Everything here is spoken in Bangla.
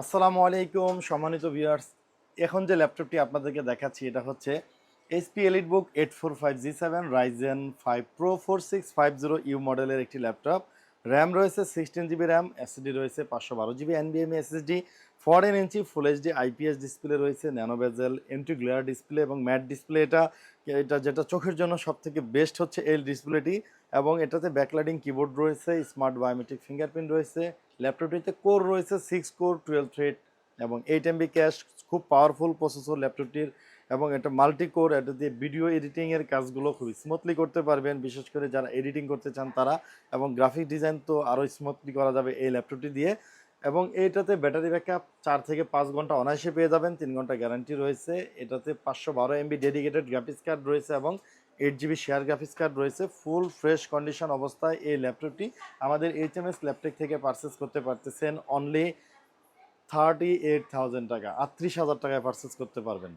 আসসালামু আলাইকুম সম্মানিত ভিউয়ার্স। এখন যে ল্যাপটপটি আপনাদেরকে দেখাচ্ছি এটা হচ্ছে HP EliteBook 8405G7 Ryzen 5 pro 4650 U মডেলের একটি ল্যাপটপ। র্যাম রয়েছে 16 জিবি র্যাম, এসএসডি রয়েছে 512 জিবি এনভিএমই এসএসডি, 14 ইঞ্চি ফুল এইচডি আইপিএস ডিসপ্লে রয়েছে, ন্যানো বেজেল এন্টি গ্লেয়ার ডিসপ্লে এবং ম্যাট ডিসপ্লে। এটা এটা যেটা চোখের জন্য সব থেকে বেস্ট হচ্ছে এই ডিসপ্লেটি। এবং এটাতে ব্যাকলাইটিং কিবোর্ড রয়েছে, স্মার্ট বায়োমেট্রিক ফিঙ্গারপ্রিন্ট রয়েছে। ল্যাপটপটিতে কোর রয়েছে 6 কোর 12 থ্রেড এবং 8 MB ক্যাশ। খুব পাওয়ারফুল প্রসেসর ল্যাপটপটির এবং এটা মাল্টি কোর। এটা দিয়ে ভিডিও এডিটিংয়ের কাজগুলো খুবই স্মুথলি করতে পারবেন, বিশেষ করে যারা এডিটিং করতে চান তারা। এবং গ্রাফিক ডিজাইন তো আরও স্মুথলি করা যাবে এই ল্যাপটপটি দিয়ে। এবং এইটাতে ব্যাটারি ব্যাকআপ 4 থেকে 5 ঘন্টা অনায়াসে পেয়ে যাবেন, 3 ঘন্টা গ্যারান্টি রয়েছে। এটাতে 512 MB ডেডিকেটেড গ্রাফিক্স কার্ড রয়েছে এবং 8 জিবি শেয়ার গ্রাফিক্স কার্ড রয়েছে। ফুল ফ্রেশ কন্ডিশন অবস্থায় এই ল্যাপটপটি আমাদের এইচএমএস ল্যাপটপ থেকে পারচেস করতে পারতেছেন অনলি 38,000 টাকা, 38,000 টাকায় পারচেস করতে পারবেন।